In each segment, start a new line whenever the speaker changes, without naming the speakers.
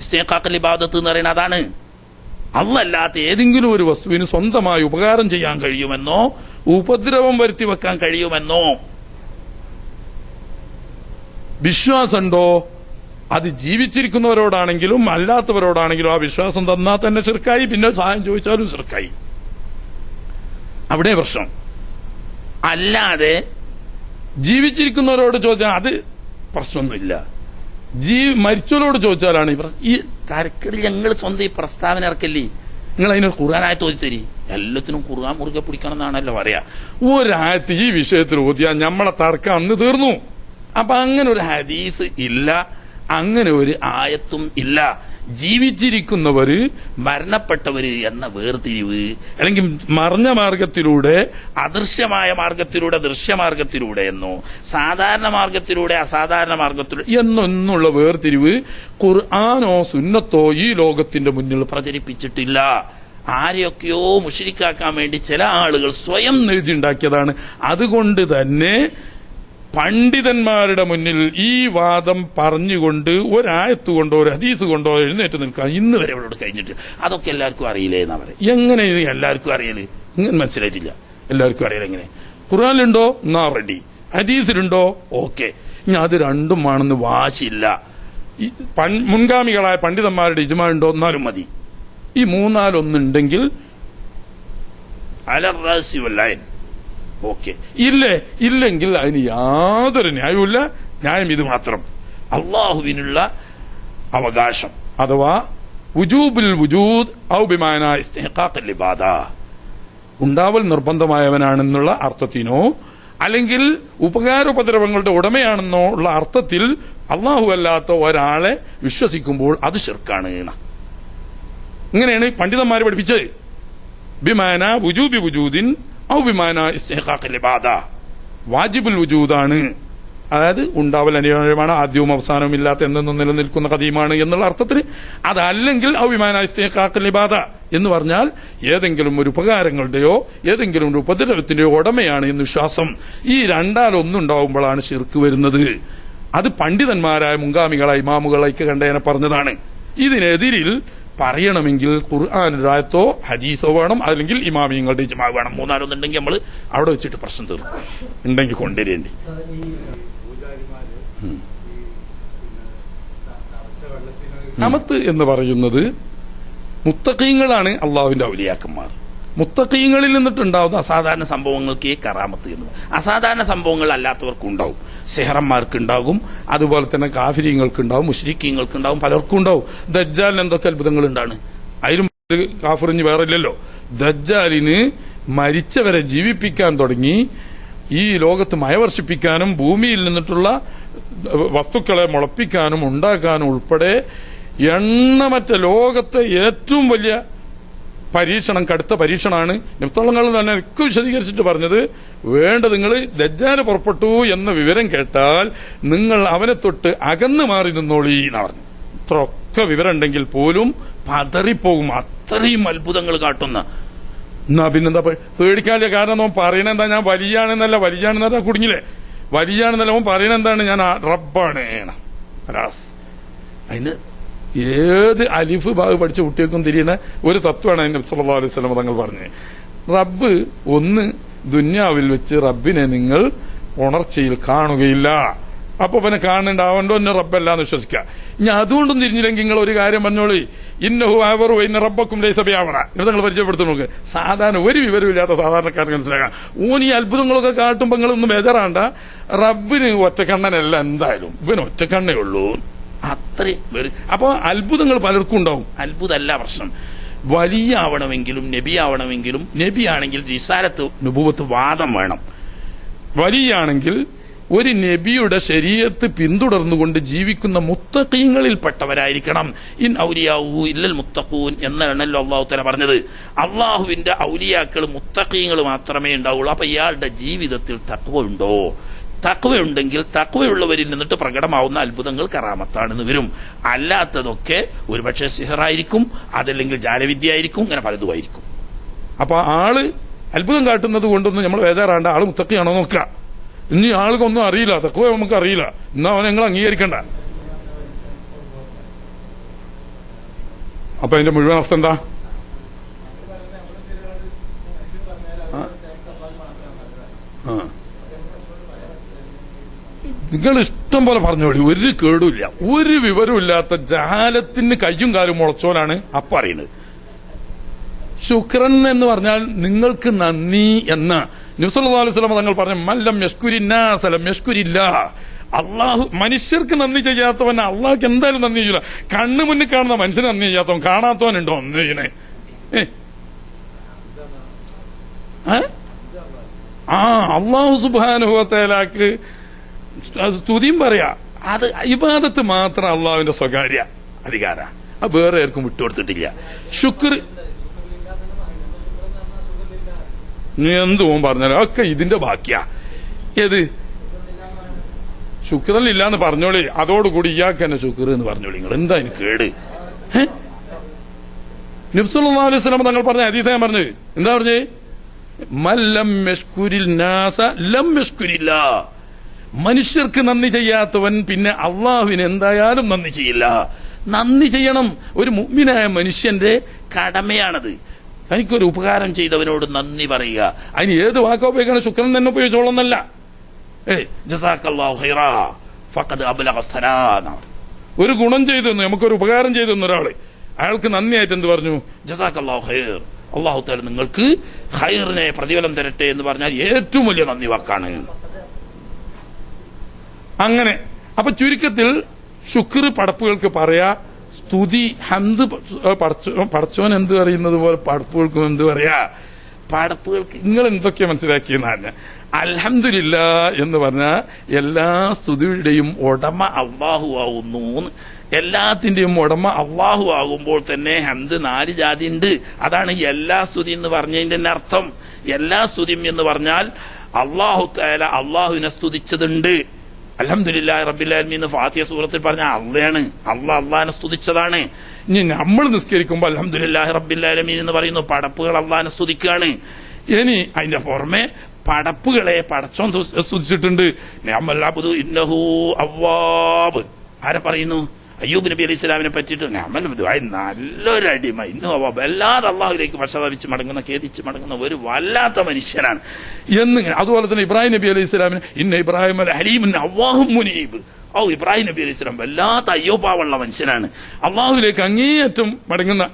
ഇസ്തിഖാഖുൽ ഇബാദത്ത് എന്ന് പറയുന്നത് അതാണ്. അല്ലാത്ത
ഏതെങ്കിലും ഒരു വസ്തുവിന് സ്വന്തമായി ഉപകാരം ചെയ്യാൻ കഴിയുമെന്നോ ഉപദ്രവം വരുത്തി വെക്കാൻ കഴിയുമെന്നോ വിശ്വാസമുണ്ടോ? അത് ജീവിച്ചിരിക്കുന്നവരോടാണെങ്കിലും അല്ലാത്തവരോടാണെങ്കിലും ആ വിശ്വാസം തന്നാൽ തന്നെ ശിർക്കായി, പിന്നെ സഹായം ചോദിച്ചാലും ശിർക്കായി. അവിടെ പ്രശ്നം.
അല്ലാതെ
ജീവിച്ചിരിക്കുന്നവരോട് ചോദിച്ചാൽ അത് പ്രശ്നമൊന്നുമില്ല. മരിച്ചവരോട് ചോദിച്ചാലാണ്
ഈ തരക്കടിൽ ഞങ്ങൾ സ്വന്തം ഈ പ്രസ്താവന ഇറക്കല്ലേ.
നിങ്ങൾ അതിനൊരു
ഖുർആനായത്ത് ഓതിത്തരി. എല്ലാത്തിനും ഖുർആൻ മുറുകെ പിടിക്കണം എന്നാണല്ലോ പറയാ.
ഒരായത്ത് ഈ വിഷയത്തിൽ ഓതിയാൽ നമ്മളെ തർക്കം അന്ന് തീർന്നു.
അപ്പൊ അങ്ങനെ ഒരു ഹദീസ് ഇല്ല, അങ്ങനെ ഒരു ആയത്തും ഇല്ല. ജീവിച്ചിരിക്കുന്നവര് മരണപ്പെട്ടവര് എന്ന വേർതിരിവ്, അല്ലെങ്കിൽ
മറഞ്ഞ മാർഗത്തിലൂടെ
അദൃശ്യമായ മാർഗത്തിലൂടെ ദൃശ്യമാർഗത്തിലൂടെ എന്നോ സാധാരണ മാർഗത്തിലൂടെ അസാധാരണ മാർഗത്തിലൂടെ
എന്നൊന്നുള്ള വേർതിരിവ് ഖുർആനോ സുന്നത്തോ ഈ ലോകത്തിന്റെ മുന്നിൽ
പ്രചരിപ്പിച്ചിട്ടില്ല. ആരെയൊക്കെയോ മുശ്രിക്കാക്കാൻ വേണ്ടി ചില ആളുകൾ സ്വയം
എഴുതിയുണ്ടാക്കിയതാണ്. അതുകൊണ്ട് തന്നെ പണ്ഡിതന്മാരുടെ മുന്നിൽ ഈ വാദം പറഞ്ഞുകൊണ്ട് ഒരായത്ത് കൊണ്ടോ ഒരു ഹദീസ് കൊണ്ടോ എഴുന്നേറ്റ് നിൽക്കാൻ ഇന്ന് വരെ അവരോട് കഴിഞ്ഞിട്ട്
അതൊക്കെ എല്ലാവർക്കും അറിയില്ലേ എന്നാ പറയും.
എങ്ങനെ ഇത് എല്ലാവർക്കും അറിയല്? ഇങ്ങനെ മനസ്സിലായിട്ടില്ല. എല്ലാവർക്കും അറിയാം. എങ്ങനെ? ഖുർആനിലുണ്ടോ? എന്നാ റെഡി. ഹദീസിലുണ്ടോ? ഓക്കെ. ഇനി അത് രണ്ടും ആണെന്ന് വാശിയില്ല. മുൻഗാമികളായ പണ്ഡിതന്മാരുടെ ഇജ്മാ ഉണ്ടോ? എന്നാലും മതി. ഈ മൂന്നാലൊന്നുണ്ടെങ്കിൽ
അലർറാസി വല്ലൈൻ
ഓക്കെ. ഇല്ലെങ്കിൽ അതിന് യാതൊരു ന്യായവുമില്ല. ന്യായം ഇത് മാത്രം,
അള്ളാഹുവിനുള്ള
അവകാശം അഥവാ വുജൂബുൽ വുജൂദ് ഔ ബിമാന ഇസ്തിഖാഖുൽ ഇബാദ, ഉണ്ടാവൽ നിർബന്ധമായവനാണെന്നുള്ള അർത്ഥത്തിനോ അല്ലെങ്കിൽ ഉപകാരോപദ്രവങ്ങളുടെ ഉടമയാണെന്നോ ഉള്ള അർത്ഥത്തിൽ അള്ളാഹു അല്ലാത്ത ഒരാളെ വിശ്വസിക്കുമ്പോൾ അത് ശിർക്കാണ്. ഇങ്ങനെയാണ് പണ്ഡിതന്മാരെ പഠിപ്പിച്ചത്. ബിമാന വുജൂബി വുജൂദിൻ ഔ ബിമാന ഇസ്തിഖാഖുൽ ഇബാദ, വാജിബുൽ വുജൂദാണ്, അതായത് ഉണ്ടാവൽ അനിവാര്യമാണ്, ആദ്യവും അവസാനവും ഇല്ലാത്ത എന്നെന്നും നിലനിൽക്കുന്ന ഖദീമാണ് എന്നുള്ള അർത്ഥത്തിന്. അതല്ലെങ്കിൽ ഔ ബിമാന ഇസ്തിഖാഖുൽ ഇബാദ എന്ന് പറഞ്ഞാൽ ഏതെങ്കിലും ഒരു ഉപകാരങ്ങളുടെയോ ഏതെങ്കിലും ഒരു ഉപദ്രവത്തിന്റെയോ ഉടമയാണ് എന്ന് വിശ്വാസം. ഈ രണ്ടാലൊന്നുണ്ടാവുമ്പോഴാണ് ശിർക്ക് വരുന്നത്. അത് പണ്ഡിതന്മാരായ മുൻഗാമികളായ ഇമാമുകളൊക്കെ കണ്ടേനെ പറഞ്ഞതാണ്. ഇതിനെതിരിൽ പറയണമെങ്കിൽ ഖുർആനിന്റെ ആയത്തോ ഹദീസോ വേണം, അല്ലെങ്കിൽ ഇമാമിയങ്ങളുടെ ഇജ്മാ വേണം. മൂന്നാലൊന്നുണ്ടെങ്കിൽ നമ്മൾ അവിടെ വെച്ചിട്ട് പ്രശ്നം തീർക്കും. ഉണ്ടെങ്കിൽ കൊണ്ടുവരേണ്ടി. കറാമത്ത് എന്ന് പറയുന്നത് മുത്തഖീങ്ങളാണ് അള്ളാഹുവിന്റെ ഔലിയാക്കന്മാർ. മുത്തഖീങ്ങളിൽ നിന്നിട്ടുണ്ടാവുന്ന അസാധാരണ സംഭവങ്ങൾക്ക് കറാമത്ത് എന്ന്. അസാധാരണ സംഭവങ്ങൾ അല്ലാത്തവർക്കും ഉണ്ടാവും. സെഹറന്മാർക്കുണ്ടാകും, അതുപോലെ തന്നെ കാഫിരീങ്ങൾക്കുണ്ടാവും, മുശ്രിക്കീങ്ങൾക്കുണ്ടാവും, പലർക്കും ഉണ്ടാവും. ദജ്ജാലിന് എന്തൊക്കെ അത്ഭുതങ്ങൾ ഉണ്ടാണ്. അതിലും കാഫിറിഞ്ഞ് വേറെ ഇല്ലല്ലോ. ദജ്ജാലിന് മരിച്ചവരെ ജീവിപ്പിക്കാൻ തുടങ്ങി, ഈ ലോകത്ത് മഴ വർഷിപ്പിക്കാനും ഭൂമിയിൽ നിന്നിട്ടുള്ള വസ്തുക്കളെ മുളപ്പിക്കാനും ഉണ്ടാക്കാനും ഉൾപ്പെടെ എണ്ണമറ്റ ലോകത്തെ ഏറ്റവും വലിയ പരീക്ഷണം, കടുത്ത പരീക്ഷണമാണ്. നബിത്തങ്ങൾ തന്നെ ഒക്കെ വിശദീകരിച്ചിട്ട് പറഞ്ഞത്, വേണ്ടത് നിങ്ങൾ ദജ്ജാൽ പുറപ്പെട്ടു എന്ന വിവരം കേട്ടാൽ നിങ്ങൾ അവനെ തൊട്ട് അകന്നു മാറി നിന്നോളി എന്ന് പറഞ്ഞു. ഇത്രയൊക്കെ വിവരം ഉണ്ടെങ്കിൽ പോലും പതറിപ്പോകും. അത്രയും അത്ഭുതങ്ങൾ കാട്ടുന്ന. എന്നാ പിന്നെന്താ പേടിക്കാനില്ല. കാരണം അവൻ പറയണെന്താ, ഞാൻ വലിയാണെന്നല്ല, വലിയാണെന്നല്ല കുടുങ്ങില്ലേ, വലിയാണെന്നല്ല അവൻ പറയണെന്താണ്, ഞാൻ റബ്ബാണ്. അതിന് ഏത് അലിഫ് ബാഗ് പഠിച്ച കുട്ടികൾക്കും തിരിയുന്ന ഒരു തത്വമാണ് അതിന് സല്ലല്ലാഹു അലൈഹി വസല്ലം തങ്ങൾ പറഞ്ഞത്. റബ്ബ് ഒന്ന്, ദുന്യാവിൽ വെച്ച് റബ്ബിനെ നിങ്ങൾ ഉണർച്ചയിൽ കാണുകയില്ല. അപ്പൊ പിന്നെ കാണണ്ടാവണ്ടോ എന്നെ റബ്ബല്ലാന്ന് വിശ്വസിക്കുക. ഇനി അതുകൊണ്ടും തിരിഞ്ഞില്ലെങ്കിൽ നിങ്ങൾ ഒരു കാര്യം പറഞ്ഞോളി, ഇന്നഹു ആവറു ഇന്ന റബ്ബക്കും ലൈസ ബിഅവറ. ഇത് നിങ്ങൾ പരിചയപ്പെടുത്തു നോക്ക്. സാധാരണ ഒരു വിവരമില്ലാത്ത സാധാരണക്കാർക്ക് മനസ്സിലാക്കാം. ഈ അത്ഭുതങ്ങളൊക്കെ കാട്ടുമ്പോൾ നിങ്ങളൊന്നും ബേജാറാണ്ട. റബ്ബിന് ഒറ്റക്കണ്ണനല്ല, എന്തായാലും ഇവന് ഒറ്റക്കണ്ണേ ഉള്ളൂ.
അത്രയും
അപ്പൊ അത്ഭുതങ്ങൾ പലർക്കും ഉണ്ടാവും.
അത്ഭുതമല്ല പ്രശ്നം. വലിയ ആവണമെങ്കിലും നബി ആവണമെങ്കിലും, നബിയാണെങ്കിൽ റിസാലത്ത് നുബുവത്ത് വാദം വേണം.
വലിയാണെങ്കിൽ ഒരു നബിയുടെ ശരീഅത്ത് പിന്തുടർന്നുകൊണ്ട് ജീവിക്കുന്ന മുത്തഖീങ്ങളിൽപ്പെട്ടവരായിരിക്കണം. ഇൻ ഔലിയാഉ ഇല്ലൽ മുത്തഖൂൻ എന്നാണല്ലോ അള്ളാഹു തആല പറഞ്ഞത്. അള്ളാഹുവിന്റെ ഔലിയാക്കൾ മുത്തഖീങ്ങൾ മാത്രമേ ഉണ്ടാവുള്ളൂ. അപ്പൊ ഇയാളുടെ ജീവിതത്തിൽ തഖ്വ ഉണ്ടോ? തഖ്വ ഉണ്ടെങ്കിൽ തഖ്വയുള്ളവരിൽ നിന്നിട്ട് പ്രകടമാവുന്ന അത്ഭുതങ്ങൾ കറാമത്താണെന്ന് വരും. അല്ലാത്തതൊക്കെ ഒരുപക്ഷെ സിഹറായിരിക്കും, അതല്ലെങ്കിൽ ജാലവിദ്യ ആയിരിക്കും, ഇങ്ങനെ പലതുമായിരിക്കും. അപ്പൊ ആള് അത്ഭുതം കാട്ടുന്നത് കൊണ്ടൊന്നും നമ്മൾ വേദാറാണ്ട. ആള് മുത്തഖിയാണോ നോക്കുക. ഇനി ആൾക്കൊന്നും അറിയില്ല, തഖ്വ നമുക്ക് അറിയില്ല, എന്നാ അവനെ നിങ്ങൾ അംഗീകരിക്കണ്ട. അപ്പൊ അതിന്റെ മുഴുവൻ അർത്ഥം എന്താ? നിങ്ങൾ ഇഷ്ടം പോലെ പറഞ്ഞോളി, ഒരു കേടുമില്ല. ഒരു വിവരമില്ലാത്ത ജഹാലത്തിന് കയ്യും കാലും മുളച്ചോനാണ് അപ്പ അറിയുന്നത്. ശുക്രൻ എന്ന് പറഞ്ഞാൽ നിങ്ങൾക്ക് നന്ദി എന്ന നബി സല്ലല്ലാഹു അലൈഹി വസല്ലം തങ്ങൾ പറഞ്ഞ മല്ലം യഷ്കുരിന്നാസ ലം യഷ്കുരില്ലാ. അള്ളാഹു മനുഷ്യർക്ക് നന്ദി ചെയ്യാത്തവൻ അള്ളാഹ്ക്ക് എന്തായാലും നന്ദി ചെയ്യൂല. കണ്ണു മുന്നിൽ കാണുന്ന മനുഷ്യന് നന്ദി ചെയ്യാത്തവൻ കാണാത്തവനുണ്ടോ നന്ദി ചെയ്യണേ? അള്ളാഹു സുബ്ഹാനഹു വ തആലക്ക് സ്തുതിയും പറയാ. അത് ഇബാദത്ത് മാത്രം അള്ളാഹുവിന്റെ സ്വകാര്യ അധികാര, അത് വേറെ ആർക്കും വിട്ടുകൊടുത്തിട്ടില്ല. ശുക്ർ നീ എന്ത് പോകാൻ പറഞ്ഞാലും ഒക്കെ ഇതിന്റെ ബാക്കിയാ. ഏത് ശുക്രനില്ല എന്ന് പറഞ്ഞോളി, അതോടുകൂടി ഇയാൾക്ക് തന്നെ ശുക്ർ എന്ന് പറഞ്ഞോളി. നിങ്ങൾ എന്താ അതിന് കേട്? നബി സല്ലല്ലാഹു അലൈഹി വസല്ലം തങ്ങൾ പറഞ്ഞ ഹദീസ് ഞാൻ പറഞ്ഞത് എന്താ പറഞ്ഞേ? മല്ലം യഷ്കുരിൽ നാസ ലം യഷ്കുരില്ലാ. മനുഷ്യർക്ക് നന്ദി ചെയ്യാത്തവൻ പിന്നെ അള്ളാഹുവിന് എന്തായാലും നന്ദി ചെയ്യില്ല. നന്ദി ചെയ്യണം, ഒരു മുഅ്മിനായ മനുഷ്യന്റെ കടമയാണത്. എനിക്കൊരു ഉപകാരം ചെയ്തവനോട് നന്ദി പറയുക. അതിന് ഏത് വാക്കാ ഉപയോഗിക്കണം? ശുക്രൻ തന്നെ ഉപയോഗിച്ചോളന്നല്ല. ജസാക്കല്ലാഹു ഖൈറാ ഫഖദ് അബ്ലഗ സലാം. ഒരു ഗുണം ചെയ്തു, നമുക്കൊരു ഉപകാരം ചെയ്തു ഒരാള്, അയാൾക്ക് നന്ദിയായിട്ട് എന്ത് പറഞ്ഞു? ജസാക്കല്ലാഹു ഖൈർ, അള്ളാഹു തആല നിങ്ങൾക്ക് ഖൈറിനെ പ്രതിഫലം തരട്ടെ എന്ന് പറഞ്ഞാൽ ഏറ്റവും വലിയ നന്ദി വാക്കാണ്. അങ്ങനെ അപ്പൊ ചുരുക്കത്തിൽ ശുക്ർ പടപ്പുകൾക്ക് പറയാ, സ്തുതി ഹംദ് പടച്ചോൻ എന്ത് പറയുന്നത് പോലെ പടപ്പുകൾക്കും എന്ത് പറയാ. പടപ്പുകൾക്ക് നിങ്ങൾ എന്തൊക്കെയാ മനസ്സിലാക്കിയെന്നാണ്. അൽഹംദുലില്ലാ എന്ന് പറഞ്ഞാൽ എല്ലാ സ്തുതിയുടെയും ഉടമ അള്ളാഹു ആവുന്നു. എല്ലാത്തിന്റെയും ഉടമ അള്ളാഹു ആകുമ്പോൾ തന്നെ ഹംദ് 4 ജാതി ഉണ്ട്. അതാണ് എല്ലാ സ്തുതി എന്ന് പറഞ്ഞതിന്റെ തന്നെ അർത്ഥം. എല്ലാ സ്തുതിയും എന്ന് പറഞ്ഞാൽ അള്ളാഹു തആല അള്ളാഹുവിനെ സ്തുതിച്ചതുണ്ട്. അൽഹംദുലില്ലാഹി റബ്ബിൽ ആലമീൻ ഫാത്തിഹ സൂറത്തിൽ പറഞ്ഞ അള്ളയാണ്, അള്ളാഹിനെ സ്തുതിച്ചതാണ്. ഇനി നമ്മൾ നിസ്കരിക്കുമ്പോൾ അൽഹംദുലില്ലാഹി റബ്ബിൽ ആലമീൻ എന്ന് പറയുന്നു, പടപ്പുകൾ അള്ളാഹിനെ സ്തുതിക്കുകയാണ്. ഇനി അതിന്റെ പുറമെ പടപ്പുകളെ പടച്ചോൻ സ്തുതിച്ചിട്ടുണ്ട്. നിഅമൽ അബ്ദു ഇന്നഹു അവ്വാബ്. ആരെ പറയുന്നു? അയ്യൂബ് നബി അലൈഹി സ്വലാമിനെ പറ്റിയിട്ട് നിഅമൽ അബ്ദു, നല്ലൊരു അടിമ, ഇന്നഹു അവ്വാബ്, അല്ലാതെ അള്ളാഹുലേക്ക് പശ്ചാത്തപിച്ച് മടങ്ങുന്ന, ഖേദിച്ച് മടങ്ങുന്ന ഒരു വല്ലാത്ത മനുഷ്യനാണ് എന്നിങ്ങനെ. അതുപോലെ തന്നെ ഇബ്രാഹിം നബി അലൈഹി സ്വലാമിന് ഇന്ന ഇബ്രാഹിം ഹലീമുൻ അവ്വാഹും മുനീബ്. ഇബ്രാഹിം നബി അലൈഹി സ്വലാം വല്ലാത്ത അയ്യോപാവുള്ള മനുഷ്യനാണ്, അള്ളാഹുലേക്ക് അങ്ങേയറ്റം മടങ്ങുന്ന.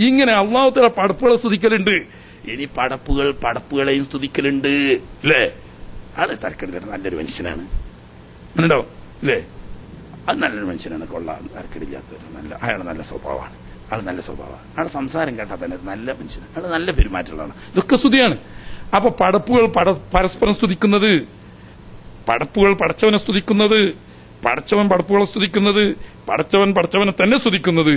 ഇങ്ങനെ അള്ളാഹു തആല പടപ്പുകളെ സ്തുതിക്കലുണ്ട്. ഇനി പടപ്പുകളെയും സ്തുതിക്കലുണ്ട് അല്ലേ? അത് തരക്കേടില്ല, നല്ലൊരു മനുഷ്യനാണ്, ഉണ്ടോ അല്ലേ? അത് നല്ലൊരു മനുഷ്യനാണ്, കൊള്ളാം, തരക്കേടില്ലാത്തൊരു നല്ല, അയാൾ നല്ല സ്വഭാവമാണ്, അയാളുടെ സംസാരം കേട്ടാൽ തന്നെ നല്ല മനുഷ്യനാണ്, അയാൾ നല്ല പെരുമാറ്റമുള്ളതാണ്. ഇതൊക്കെ സ്തുതിയാണ്. അപ്പൊ പടപ്പുകൾ പരസ്പരം സ്തുതിക്കുന്നത്, പടപ്പുകൾ പടച്ചവനെ സ്തുതിക്കുന്നത്, പടച്ചവൻ പടപ്പുകളെ സ്തുതിക്കുന്നത്, പടച്ചവൻ പടച്ചവനെ തന്നെ സ്തുതിക്കുന്നത്.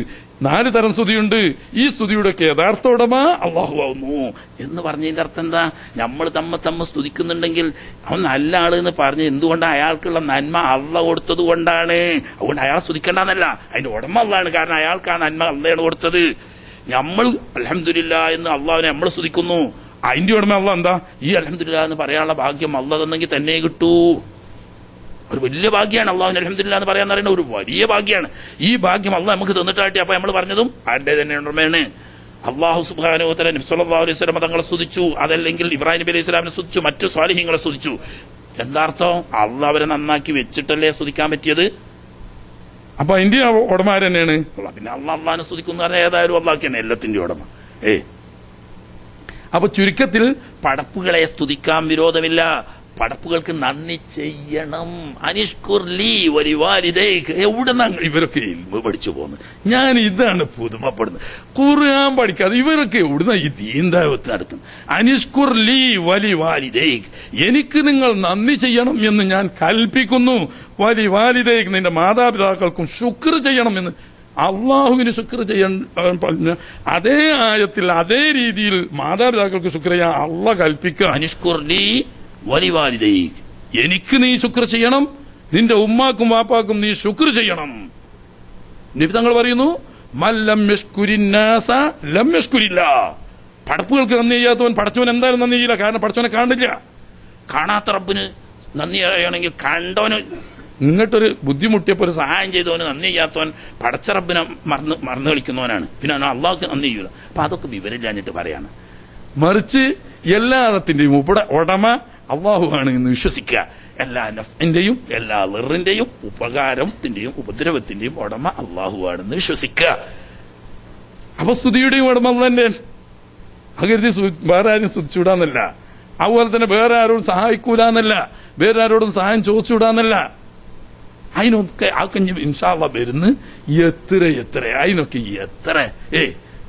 4 തരം സ്തുതിയുണ്ട്. ഈ സ്തുതിയുടെയൊക്കെ യഥാർത്ഥ ഉടമ അള്ളാഹു ആവുന്നു എന്ന് പറഞ്ഞതിന്റെ അർത്ഥം എന്താ? നമ്മൾ തമ്മ സ്തുതിക്കുന്നുണ്ടെങ്കിൽ അവൻ നല്ല ആള് എന്ന് പറഞ്ഞ് എന്തുകൊണ്ട്? അയാൾക്കുള്ള നന്മ അള്ളാഹ് കൊടുത്തത് കൊണ്ടാണ്. അതുകൊണ്ട് അയാളെ സ്തുതിക്കേണ്ടെന്നല്ല, അതിന്റെ ഉടമ അള്ളാഹാണ്. കാരണം അയാൾക്ക് ആ നന്മ അള്ളാഹാണ് കൊടുത്തത്. നമ്മൾ അൽഹംദുലില്ലാ എന്ന് അള്ളാഹുവിനെ നമ്മൾ സ്തുതിക്കുന്നു, അതിന്റെ ഉടമ അള്ളാഹ്. എന്താ? ഈ അൽഹംദുലില്ലാ എന്ന് പറയാനുള്ള ഭാഗ്യം അള്ളാഹ് തന്നെങ്കിൽ തന്നെ കിട്ടൂ. ഒരു വലിയ ഭാഗ്യമാണ് അള്ളാഹുവിന് അൽഹംദുലില്ലാ എന്ന് പറയാന്ന് പറയുന്നത്, ഒരു വലിയ ഭാഗ്യമാണ്. ഈ ഭാഗ്യം അള്ളാഹ് നമുക്ക് തന്നിട്ടാട്ടി. അപ്പൊ നമ്മൾ പറഞ്ഞതും ആരുടെ തന്നെ ഉടമയാണ്? അള്ളാഹു സുബ്ഹാനഹു വ തആല നബി സല്ലല്ലാഹു അലൈഹി വസല്ലം തങ്ങളെ സ്തുതിച്ചു, അതല്ലെങ്കിൽ ഇബ്രാഹിം നബി അലൈഹി സ്വലാമിനെ സ്തുതിച്ചു, മറ്റു സ്വാലിഹീങ്ങളെ സ്തുതിച്ചു. എന്താർത്ഥം? അള്ളാഹ് അവരെ നന്നാക്കി വെച്ചിട്ടല്ലേ സ്തുതിക്കാൻ പറ്റിയത്. അപ്പൊ അതിന്റെ ഉടമ തന്നെയാണ്. പിന്നെ അള്ളാഹിനെ സ്തുതിക്കുന്ന പറഞ്ഞാൽ ഏതായാലും അള്ളാഹ് തന്നെ എല്ലാത്തിന്റെ ഉടമ. അപ്പൊ ചുരുക്കത്തിൽ പടപ്പുകളെ സ്തുതിക്കാൻ വിരോധമില്ല, പടപ്പുകൾക്ക് നന്ദി ചെയ്യണം. അനിഷ്കുർലി വലിവാലിദൈക്. എവിടെ ഇവരൊക്കെ ഇൽമ പഠിച്ചു പോകുന്നത്? ഞാൻ ഇതാണ് പുതുമപ്പെടുന്നത്. ഖുർആൻ പഠിക്കാതെ ഇവരൊക്കെ എവിടുന്ന ഈ ദീൻദാവത്ത് നടക്കുന്നത്? അനിഷ്കുർലി വലിവാലിദൈക്, എനിക്ക് നിങ്ങൾ നന്ദി ചെയ്യണം എന്ന് ഞാൻ കൽപ്പിക്കുന്നു. വലിവാലിദൈക്, നിന്റെ മാതാപിതാക്കൾക്കും ശുക്ർ ചെയ്യണം എന്ന് അള്ളാഹുവിന് ശുക്ർ ചെയ്യാൻ പറഞ്ഞ അതേ ആയത്തിൽ അതേ രീതിയിൽ മാതാപിതാക്കൾക്ക് ശുക്ർ ചെയ്യാൻ അള്ളാഹ് കൽപ്പിക്കുക. അനിഷ്കുർലി വലിവാലിദൈക്, എനിക്ക് നീ ശുക്ർ ചെയ്യണം, നിന്റെ ഉമ്മാക്കും വാപ്പാക്കും നീ ശുക്ർ ചെയ്യണം. നബി തങ്ങൾ പറയുന്നു, മല്ലം യഷ്കുരിന്നാസ ലം യഷ്കുരില്ലാ. പടപ്പുകൾക്ക് നന്ദി ചെയ്യാത്തവൻ പടച്ചവൻ എന്തായാലും നന്ദി ചെയ്യില്ല. കാരണം പടച്ചവനെ കാണില്ല. കാണാത്ത റബ്ബിന് നന്ദി അറിയണമെങ്കിൽ കണ്ടവന് ഇങ്ങോട്ടൊരു ബുദ്ധിമുട്ടിയപ്പോ ഒരു സഹായം ചെയ്തവന് നന്ദി ചെയ്യാത്തവൻ പടച്ചറബിനെ മറന്നു കളിക്കുന്നവനാണ്. പിന്നെ അള്ളാഹ്ക്ക് നന്ദി ചെയ്യൂല. അപ്പൊ അതൊക്കെ വിവരമില്ലാഞ്ഞിട്ട് പറയാണ്. മറിച്ച് എല്ലാത്തിന്റെയും ഉടമ അള്ളാഹുവാണ് എന്ന് വിശ്വസിക്കുക. എല്ലാ നഫ്ഇന്റെയും എല്ലാ ളിറിന്റെയും ഉപകാരത്തിന്റെയും ഉപദ്രവത്തിന്റെയും ഉടമ അള്ളാഹുവാണെന്ന് വിശ്വസിക്കുക. അപ്പൊ സ്തുതിയുടെയും ഉടമ തന്നെ അകരുതി വേറെ ആരും സ്തുതിച്ചുവിടാന്നല്ല. അതുപോലെ തന്നെ വേറെ ആരോടും സഹായിക്കൂലെന്നല്ല, വേറെ ആരോടും സഹായം ചോദിച്ചുവിടാന്നല്ല. അതിനൊക്കെ ആ ഇൻഷാ അല്ലാഹ് വരുന്ന് എത്ര അതിനൊക്കെ എത്ര